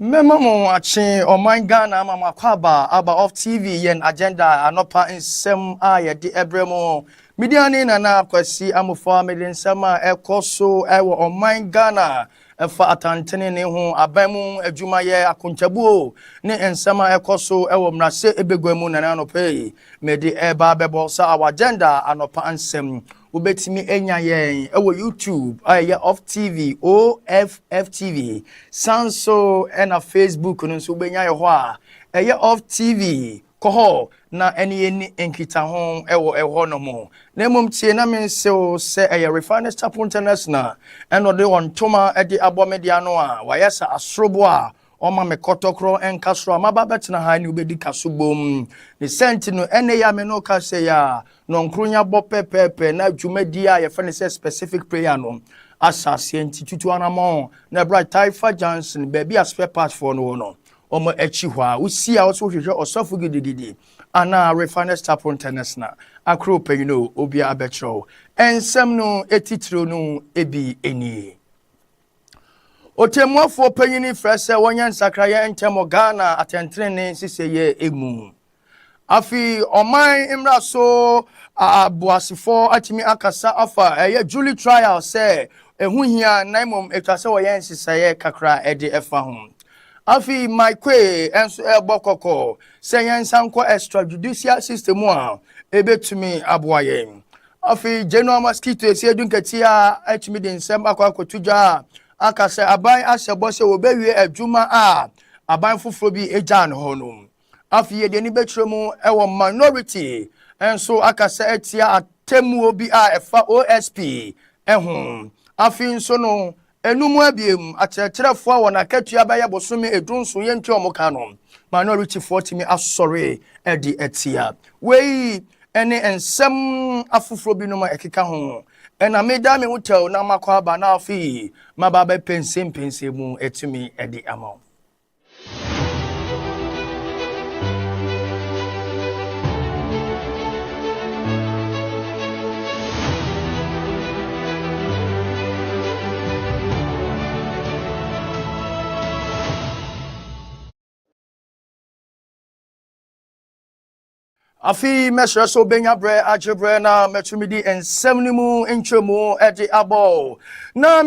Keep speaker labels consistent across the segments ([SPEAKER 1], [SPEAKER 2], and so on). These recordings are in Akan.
[SPEAKER 1] Memo watching on my Ghana mama kwaba aba of TV yen agenda anopa nsem a ye de ebremo mediani na kwasi amofo medin sama ekoso ewo on my Ghana efa atantene ne ho abamu adwuma ye akontabuo ne ensama ekoso ewo mrase ebegwamu na anopa medi eba bebo sa our agenda anopa nsem ubetimi enya yen ewo YouTube aye of TV OFF Sanso na Facebook nso ubenya ye ho a eye of TV koho na eni enkita ho ewo no mo na mom tie na mense o se eye Refiners Chapel International eno de on toma e de abomedia no a wayesa asrobo a oma me kotokro enkasro amaba betina ha ni ubedi kasubom ne senti no ene ya me no ka se ya no nkronya bo pepepe na dwumadi a ye fene se specific prayer no asase enti tutu anamo na bright Taifa Johnson baby a spare part for no omo echi hwa usi a so hwehwe osofu gidididi ana Refiners Chapel International akro pe obi abetro ensem no etitiro no ebi eni otemuafo panyini frese wonya nsakraye ntemo Ghana atentrene siseye emu afi oman imra so abuasifo atimi akasa afa eye Julie trial say ehuhia naimom etwase woyen siseye kakra ede efa ho afi my kwe enso ebokoko say yensanko extrajudicial system a ebetumi aboaye afi general mosquito esiedunkatia atimi de nsem akwakotuja akase aban asebo se obewie adwuma a aban foforo bi ejan honum afi de ni betremu ewo minority enso akase etia atemu obi a efa OSP ehun afi nso no enumu abiem akyerɛkyerɛfo a wona katua bɛyɛ bosome edunso yɛntwe omoka no minority 40 mi asɔre edi etia wei ene ensem afoforo bi no ma ekeka ho ena meda me hotel na makwa aba na afi mababa pense mu etumi edi ama afi mesra so benya bre ajebre na metumidi ensemnimu enchemu edi abo na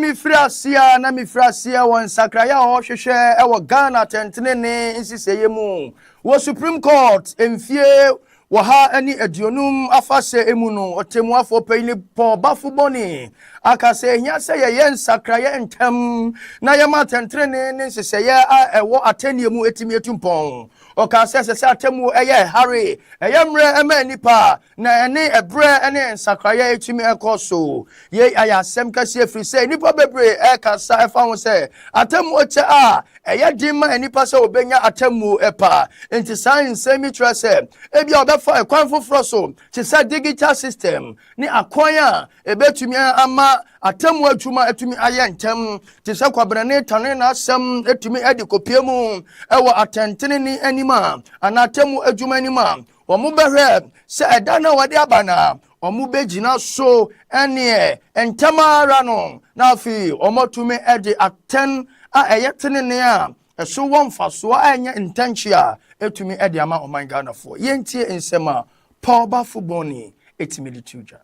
[SPEAKER 1] mifrasia won sakraya ho hwehwe ewo Ghana tentene nsiseye mu wo Supreme Court emfie wo ha ani adionum afase emu no otemuafo payini po bafuboni akase ehia se ye nsakraye ntem na yema tentene nsiseye a ewo ateniemu etimi etumpon okase se atemu eye Harry eyemre ema nipa na ene ebre ene nsakraya etumi ekoso ye ayasem kase afri se nipa bebre ekasa efa ho se atemu oche a eye dima nipa se obenya atemu epa enti science mi trase ebi obefa ekwan foforo so ti se digital system ni akoya ebetumi ama atemu atuma etumi ayentem ti se kwabrane tane na asem etumi edi kopiemu ewo atentene ni anima anatemu adwuma anima omu behwe se edana wade abana omu begina so ene entamara no na afi omotumi edi aten a eyetene ne a eso wonfaso a enya intentia etumi edi ama oman Ghana fo yentie ensema Paul Bafuboni etimi lituja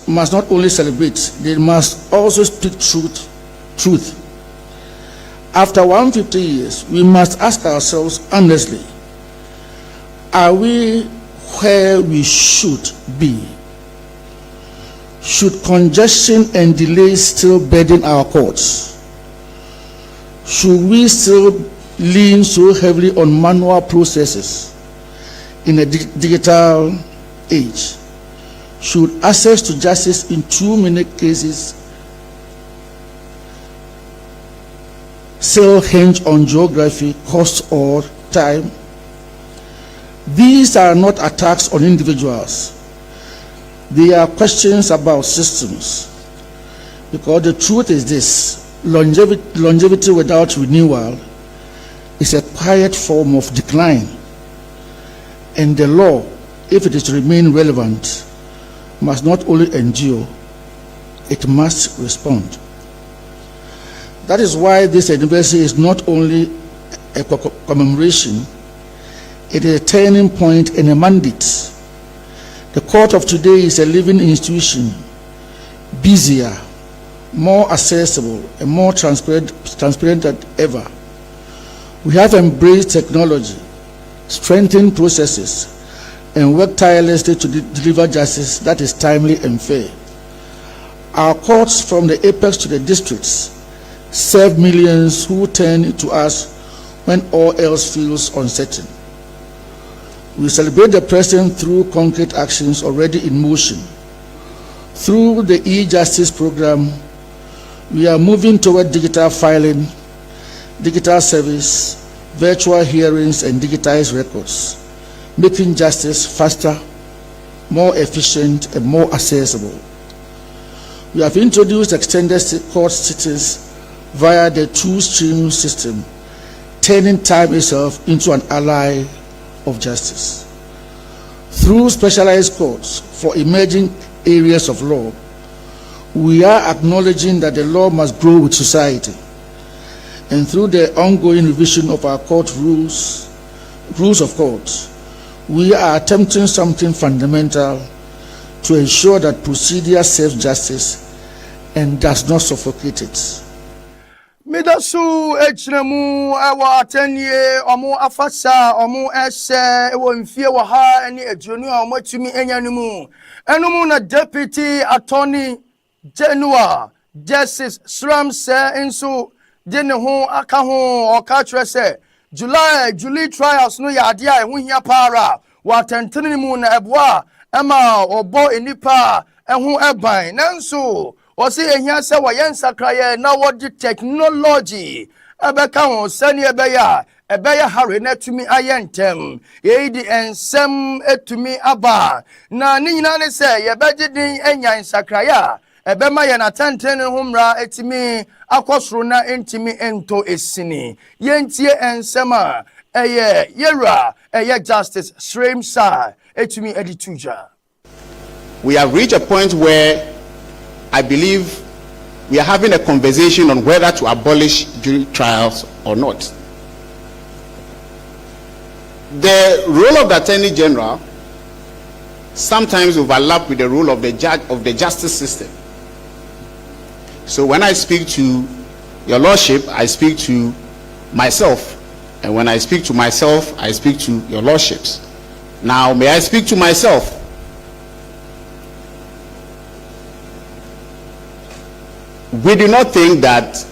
[SPEAKER 2] must not only celebrate, they must also speak truth. After 150 years, we must ask ourselves honestly, are we where we should be? Should congestion and delays still burden our courts? Should we still lean so heavily on manual processes in a digital age? Should access to justice in too many cases still hinge on geography, cost, or time? These are not attacks on individuals. They are questions about systems. Because the truth is this: longevity without renewal is a quiet form of decline. And the law, if it is to remain relevant, must not only endure, it must respond. That is why this anniversary is not only a commemoration, it is a turning point and a mandate. The court of today is a living institution, busier, more accessible, and more transparent than ever. We have embraced technology, strengthened processes, and worked tirelessly to deliver justice that is timely and fair. Our courts, from the apex to the districts, serve millions who turn to us when all else feels uncertain. We celebrate the present through concrete actions already in motion. Through the e-justice program, we are moving toward digital filing, digital service, virtual hearings, and digitized records, making justice faster, more efficient, and more accessible. We have introduced extended court sittings via the two-stream system, turning time itself into an ally of justice. Through specialized courts for emerging areas of law, we are acknowledging that the law must grow with society. And through the ongoing revision of our court rules of court, we are attempting something fundamental to ensure that procedure serves justice and does not suffocate it.
[SPEAKER 1] Midasu echnemu ewa atenye omu afasa omu ese ewo mfie wa ha eni ejonu a omu atumi enyanumu enumu na Deputy Attorney General Justice Sramse inso de ne ho aka ho oka kire se July trials no ya ade a eho hia para wa tentene mu na eboa ema obo enipa eho eban nanso Osi ehia se wa yensakraye na wodi technology ebeka ho sani ebeya hare na tumi ayentem ye di ensem etumi aba na ni nyina ne se yebegidin enya ensakraya ebema ye na tenten humra etimi akosoro na entimi ento esini yentie ensema eye yera eye Justice Sramsa etumi edituja.
[SPEAKER 3] We have reached a point where I believe we are having a conversation on whether to abolish jury trials or not. The role of the Attorney General sometimes overlap with the role of the judge of the justice system. So when I speak to your lordship, I speak to myself, and when I speak to myself, I speak to your lordships. Now, may I speak to myself? We do not think that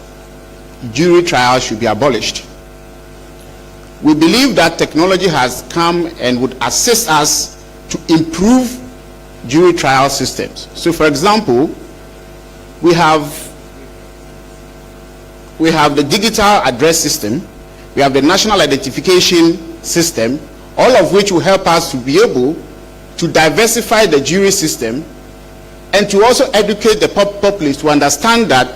[SPEAKER 3] jury trials should be abolished. We believe that technology has come and would assist us to improve jury trial systems. So, for example, we have the digital address system, we have the national identification system, all of which will help us to be able to diversify the jury system and to also educate the populace to understand that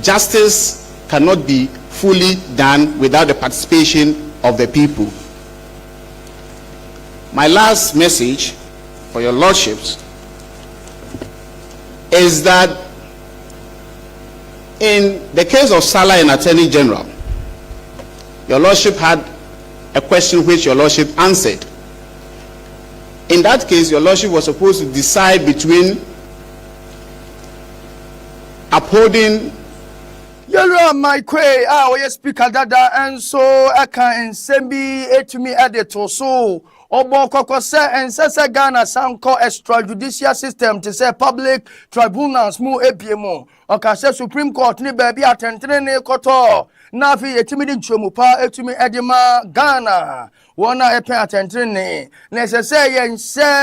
[SPEAKER 3] justice cannot be fully done without the participation of the people. My last message for your lordships is that in the case of Salah and Attorney General, your lordship had a question which your lordship answered. In that case, your lordship was supposed to decide between upholding
[SPEAKER 1] Yellow my quay, speaker dada, and so I can send me to me editor so Obo Kokose and Sesa Ghana Sanko extrajudicial system to say public tribunals mu APMO. Okase Supreme Court ni baby atentene ne koto. Nafi etimidi nchomupa etumi edima Ghana. Wana epe atentene. Nesese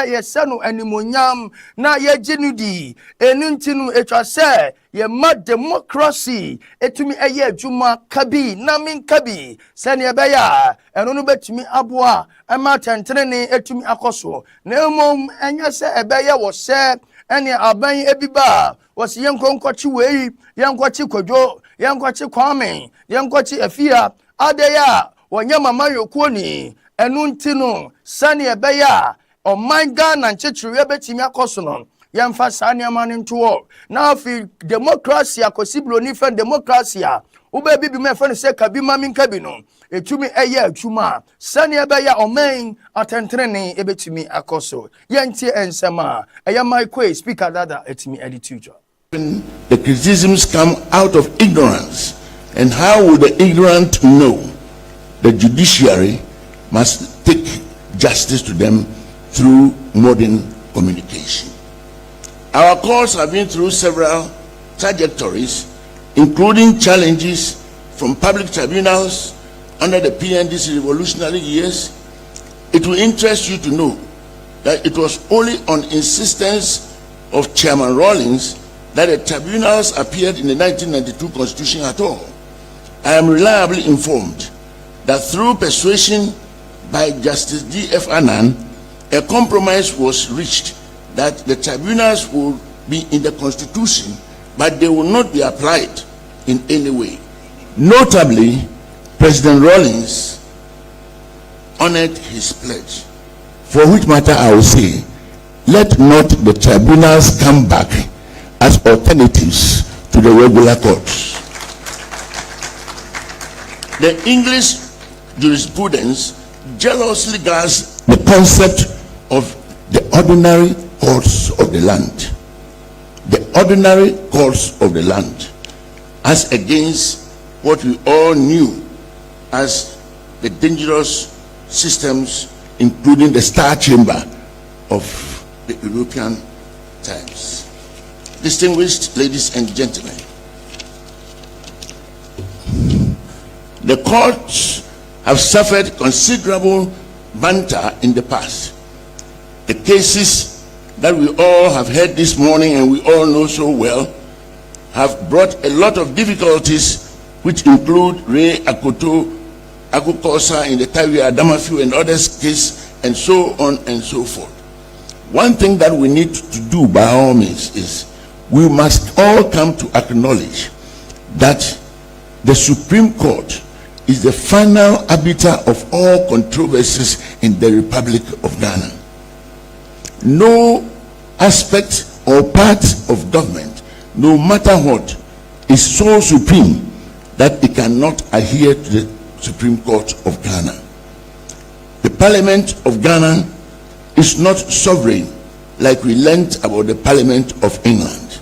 [SPEAKER 1] yesenu animonyam na ye jinudi. Enuntinu etwase ye ma democracy etumi eye juma kabi namin kabi. Seni ebeya enunu betumi abua ama atentene etumi akoso. Neumom enyase ebeya wose eni aban ebiba. Was yankwachi wei, yankwachi kojo, yankwachi kwame, yankwachi efia, adeya, wanyama mayo kwoni, enuntino, sani ebeya, o manga na nchichiri ebetimi akosonon, yamfa sani amani ntuo. Na fi demokrasia kosiblo nifen demokrasia, ube bi me friend say kabi mami kabi no etumi eye atwuma sane ebe ya omen atentrene ebetumi akoso yentie ensema eye Michael speaker dada etumi editujo.
[SPEAKER 4] The criticisms come out of ignorance, and how would the ignorant know? The judiciary must take justice to them through modern communication. Our courts have been through several trajectories, including challenges from public tribunals under the PNDC revolutionary years. It will interest you to know that it was only on insistence of Chairman Rawlings that the tribunals appeared in the 1992 Constitution at all. I am reliably informed that through persuasion by Justice D.F. Annan, a compromise was reached that the tribunals will be in the Constitution, but they will not be applied in any way. Notably, President Rawlings honored his pledge, for which matter I will say, let not the tribunals come back as alternatives to the regular courts. The English jurisprudence jealously guards the concept of the ordinary courts of the land. The ordinary courts of the land, as against what we all knew as the dangerous systems, including the Star Chamber of the European times. Distinguished ladies and gentlemen, the courts have suffered considerable banter in the past. The cases that we all have heard this morning and we all know so well have brought a lot of difficulties, which include Ray Akoto, Akokosa in the Tawia Adamafiu and others case, and so on and so forth. One thing that we need to do by all means is we must all come to acknowledge that the Supreme Court is the final arbiter of all controversies in the Republic of Ghana. No aspect or part of government, no matter what, is so supreme that it cannot adhere to the Supreme Court of Ghana. The Parliament of Ghana is not sovereign like we learnt about the Parliament of England.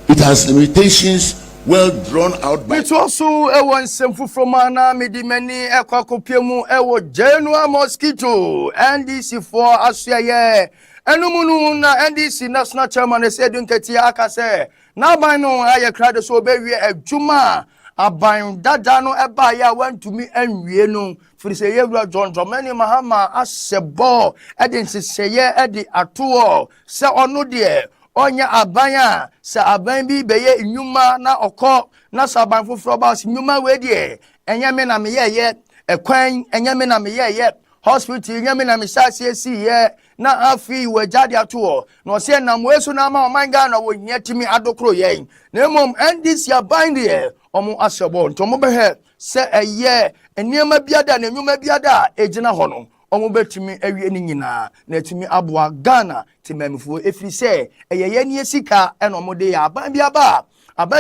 [SPEAKER 4] It has limitations well drawn out by.
[SPEAKER 1] It also a one simple from Anna Medimani Equacopiemu Ewo Genoa Mosquito NDC for Asia. Enumuna NDC National Chairman said Dunketia Akase. Now by no I cried so baby a Juma. Abayun dadano ebaya went to me and wienu for the year John Domini Mahama as a ball edin say edi atuo se ono de onya abaya se aban bi beye nyuma na oko na saban foforo ba se nyuma we de enya me na me ye ekwan enya me na me ye hospital enya me na me sase si ye na afi we jade atuo no se na moeso na ma omanga na wo nyatimi adokro yen na mom ndis ya bind ye omo asebo ntomo behe se eye eniema biada na enwuma biada ejina ho no omo betimi awie ni nyina na etimi aboa Ghana timamfo efiri se eye ni sika eno mo de ya aban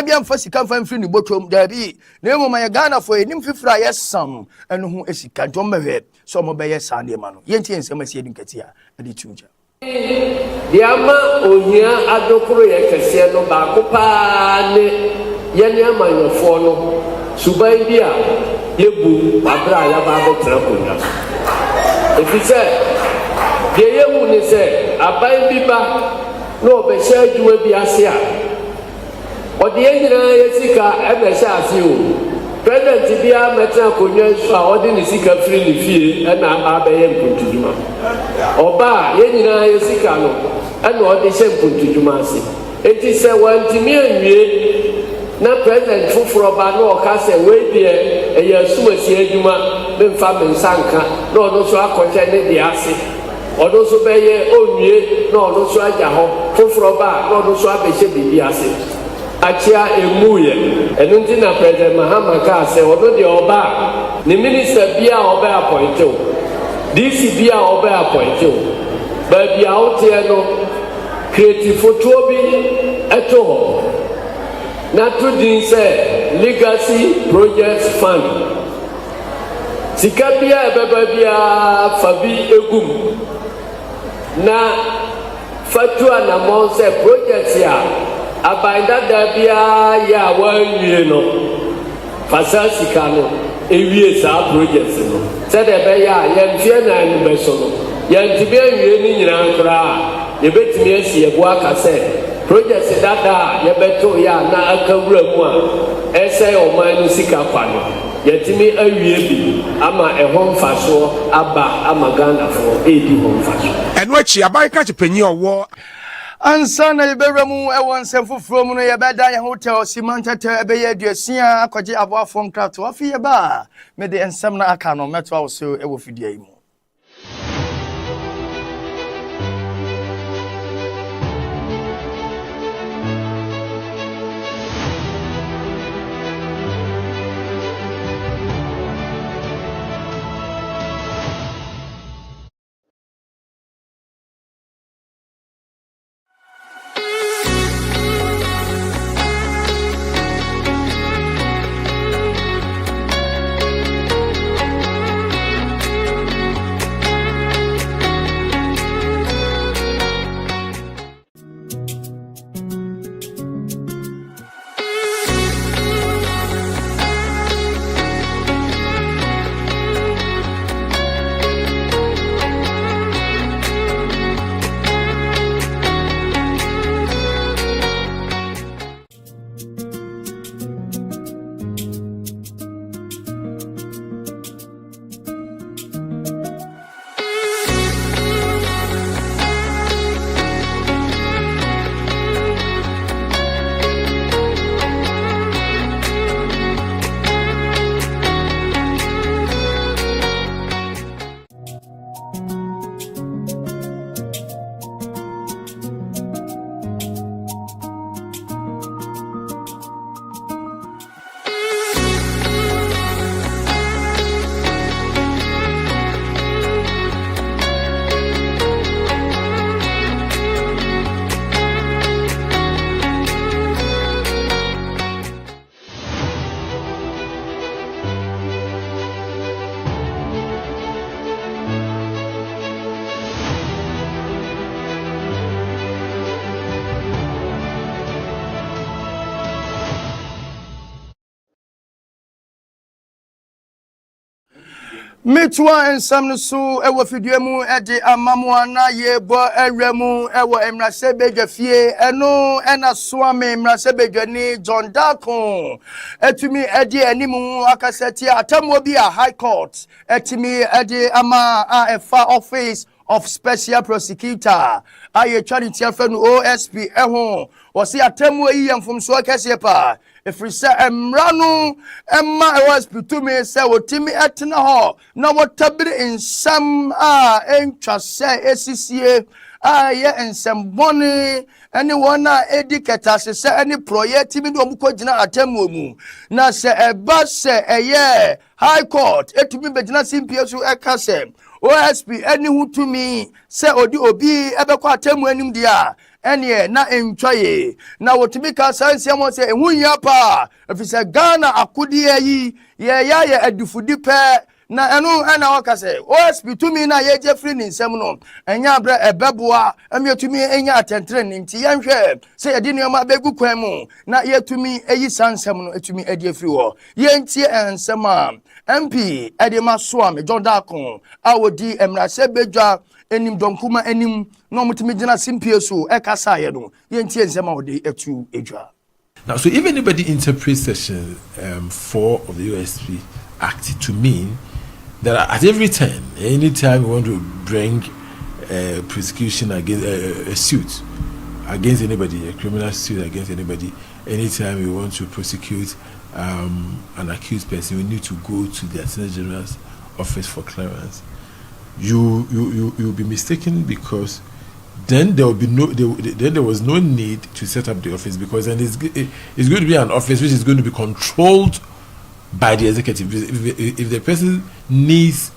[SPEAKER 1] bia mfa sika mfa mfiri ni botom dabi na emo ma Ghana fo enim fifira yesam eno ho esika ntomo behe so mo beye sande ma no yenti ensem asie dinkatia ade tuja
[SPEAKER 5] diama ohia adokoro ye kese no ba kopa ne yene amanyofo no suban bia yebu abra ya ba betra konya efise de yewu ne se aban biba no be sha adwuma bi ase a ode yenyina yesika ebe sha ase o president bia metra konya so a ode ne sika free ne fie na abeye mpuntuduma oba yenyina yesika no na ode she mpuntuduma ase enti se wantimi anwie na president fufuro ba no ka se we die eya sumasi adwuma be mfa mensanka na ono so akọhye ne de ase ono so beye onwie na ono so agya ho fufuro ba na ono so abehye bibi ase achia emuye enu nti na president Mahama ka se ono de oba ne minister bia oba appoint o DC bia oba appoint o ba bia o te no creative photo bi eto ho na to din sɛ legacy projects fund sika bia ɛbɛba bia fa bi egum na fatu anamɔ sɛ projects a aban dada bia yɛ a wɔawie no fasa sika no ewie saa projects no sɛdeɛ ɛbɛyɛ a yɛmfie na no bɛso no yɛntumi awie ne nyinaa koraa yɛbɛtumi asi yɛbo aka sɛ projects dada yɛbɛto yɛ a na aka wura mu a ɛsɛ ɔman no sika kwa no yɛtumi awie bi ama ɛho mfasoɔ aba ama Ghanafoɔ ɛdi ho mfasoɔ
[SPEAKER 6] ɛno akyi aban ka panyin ɔwɔ
[SPEAKER 1] ansa na yɛbɛwura mu ɛwɔ nsɛm foforɔ mu no yɛbɛda yɛn ho tɛ ɔsiman tɛtɛ ɛbɛyɛ aduasia akɔgye aboafoɔ nkrato afi yɛba a mede nsɛm na aka no mɛto awo so ɛwɔ fidua yi mu. Mitwa ensam no so ewo fidua mu ede amamoa na yebo ewremu ewo emrase bedwafie eno ena soame emrase bedwani John Darko etumi ede animu akaseti atamo bi a high court etumi ede ama a efa office of special prosecutor aye charity afenu OSP eho wasi atamo yi yemfumso akese pa efrisa emranu emma OSP to me say wotimi etna ho na wotabire ensam a entwa se esisie aye ensam boni ene wona ediketa se ene project mi do mu kogina atamo mu na se eba se eye high court etumi begina simpie so eka se OSP eni hutumi se odi obi ebekọ atemu anim dia ene na entwaye na wotumi ka sansia mo se ehunya pa efise Ghana akudie yi ye adufudi pe na enu ena wakase OSP tumi na ye je free ni nsem no enya abra ebeboa emietumi enya atentre nti yenhwe se ye di nioma begu kwan mu na yetumi eyi sansem no etumi edi free wo ye ntie ensem a MP edema soame John Darko awodi emrase bedwa enim donkuma enim no mutimi gina simpie so ekasa ye no ye ntie ensem a wodi etu edwa.
[SPEAKER 6] Now, so if anybody interprets section 4 of the USP Act to mean that at every turn, anytime we want to bring prosecution against a suit against anybody, a criminal suit against anybody, anytime we want to prosecute an accused person, we need to go to the Attorney General's office for clearance. You'll be mistaken, because then there will be then there was no need to set up the office, because then it's going to be an office which is going to be controlled by the executive. If the person needs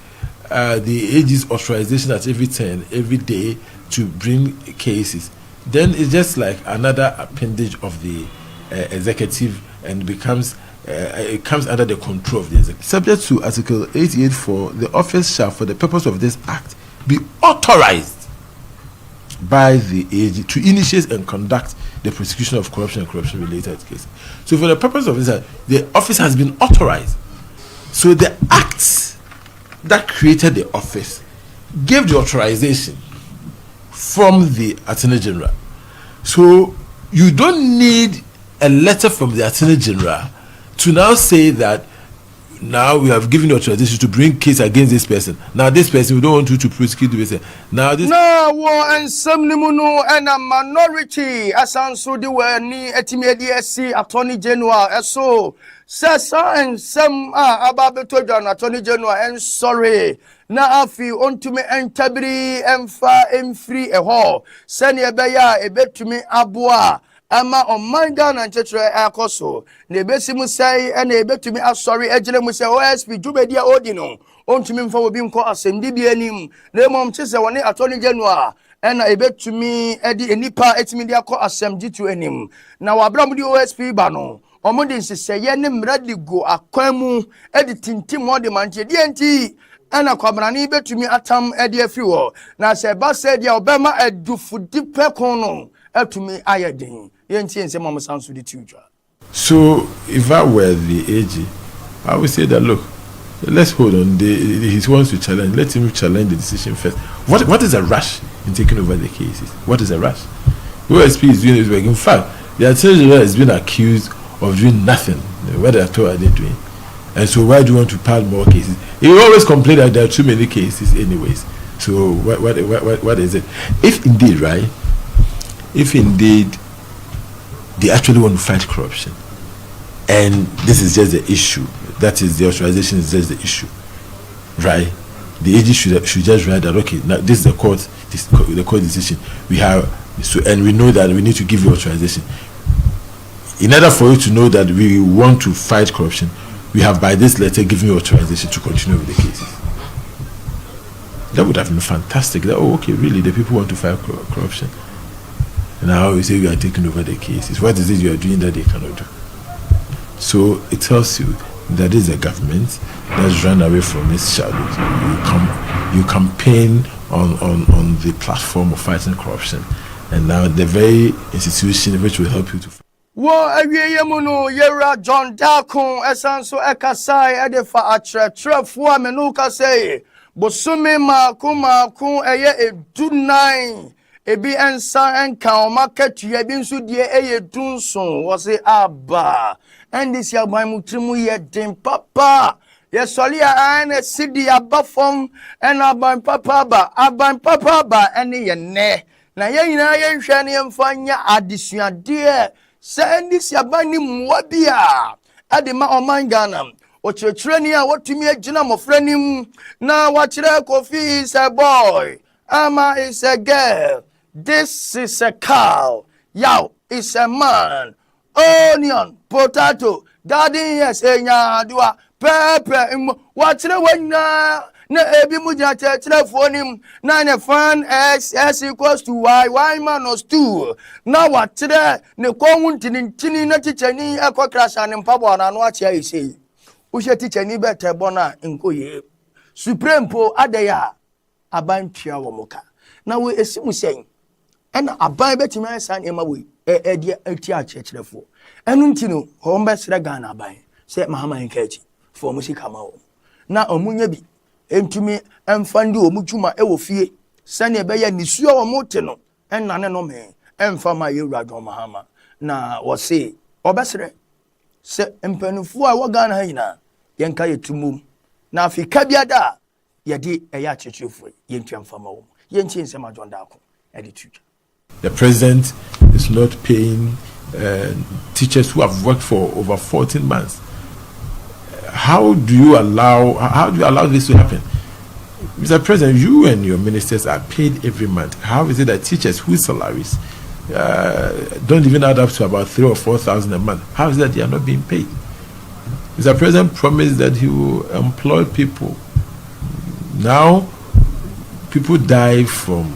[SPEAKER 6] the AG's authorization at every turn, every day to bring cases, then it's just like another appendage of the executive and becomes it comes under the control of the executive. Subject to Article 884, the office shall, for the purpose of this act, be authorized by the AG to initiate and conduct the prosecution of corruption and corruption-related cases. So, for the purpose of this, the office has been authorized. So, the acts that created the office gave the authorization from the Attorney General. So, you don't need a letter from the Attorney General to now say that now we have given authorization to bring case against this person. Now this person, we don't want you to prosecute this person. Now this.
[SPEAKER 1] Now war and some limuno and a minority as answer the way ni etimedi Attorney General so sasa and some ababeto John Attorney General and sorry na afi ontumi entabiri emfa emfiri eho sene ebeya ebetumi aboa ama omanga na nchetre akoso na ebesimu sai na ebetumi asori ejire mu se OSP Jubedia Odino ontumi mfa obi nko asɛmdi bi anim na mom chese woni Attorney General na ebetumi edi enipa etimi dia akɔ asɛmdi tu anim na wabram di OSP ba no omode nseseye ne mradigo akwamu edi tintim ode mantie die nti ana kwabrani betumi atam edi afiri wo na se ba se dia obema edufudi pekon no atumi ayedin yenti ense mom sanso di tuja.
[SPEAKER 6] So if I were the AG, I would say that look, let's hold on. He wants to challenge. Let him challenge the decision first. What is a rush in taking over the cases? What is a rush? OSP is doing his work. In fact, the Attorney General has been accused of doing nothing. What at all are they doing? And so why do you want to pile more cases? He always complain that there are too many cases anyways. So what is it? If indeed, right? If indeed they actually want to fight corruption, and this is just the issue, that is the authorization is just the issue, right? The AG should just write that, okay, now this is the court decision. We have so, and we know that we need to give you authorization. In order for you to know that we want to fight corruption, we have by this letter given you authorization to continue with the cases. That would have been fantastic. That, oh, okay, really, the people want to fight corruption. Now we say we are taking over the cases. What is it you are doing that they cannot do? So it tells you that this is a government that's run away from its shadow. You campaign on the platform of fighting corruption, and now the very institution which will help you to fight.
[SPEAKER 1] Wo awieye mu no yera John Dakon esanso ekasai edefa atrefo amenu ka say bosome maku eye edunan ebi ensa enka o market ye bi nso die eye dunson wo say aba and this yaban mutrimu ye den papa ye soli an sidi abafom en aban papa ba ene ye ne na ye nyina ye hwe ne mfanya adesuade se this yaban ni muabia adema omangana ochirechireni a wotumi agina mofranim na wachire Kofi is a boy, Ama is a girl, this is a cow, Yao is a man, onion, potato, daddy yes enya dua pepper wachire wanya na ebi muja chechire fonim na ne fan x equals to y minus 2 na wachire ne konwuntini na tichani ekokrasha ne mpabo na no achia isei uhye tichani bete bona nkoye supreme po adeya abantwa womuka na we esimu sen ena aban betimi ansa ne ma we edi ati achechirefo enu ntino ho mbesre Ghana aban se mahama nkachi fo musika ma wo na omunya bi entumi emfandi omutuma ewofie sane ebeya nisuo womote no enane no me emfa ma yewura John Mahama na wo se obesre se empanufo a wo Ghana ha nyina yenka yetumum na afika biada yedi eya chechefo yentua mfama wo yenchi nsema John Dakon edi tuja.
[SPEAKER 6] The president is not paying teachers who have worked for over 14 months. How do you allow this to happen? Mr. President, you and your ministers are paid every month. How is it that teachers whose salaries don't even add up to about 3,000 or 4,000 a month, how is it that they are not being paid? Mr. President promised that he will employ people. Now, people die from,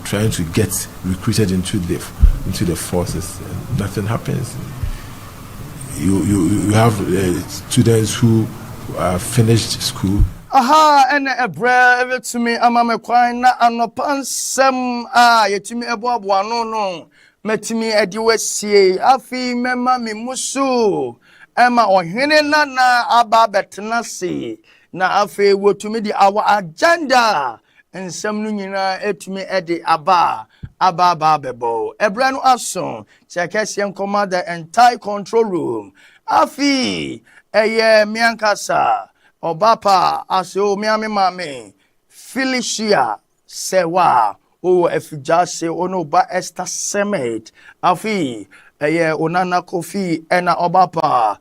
[SPEAKER 6] trying to get recruited into the forces, and nothing happens. you have students who finished school.
[SPEAKER 1] Aha, and a brave to me, I'm a quine, and no pansem. Yetimi eboa no. Metimi ediwesi afi mema mi musu ema ohene na aba betnase na afi wotumi di our agenda ensem no nyina etumi edi aba bebo ebra no aso chekese nkoma the entire control room afi eye miankasa obapa aso miame mame Felicia Sewa efijase onoba Esther Summit afi onana Kofi ena obapa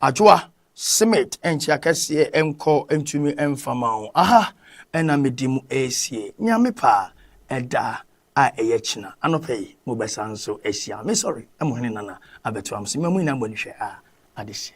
[SPEAKER 1] ajwa Summit enchi akese enko entumi emfama aha ena medimu esie nyame pa eda a eyechina anope mo besanso esia me sorry emohene nana abeto am se mamu ina mbonihwe a adese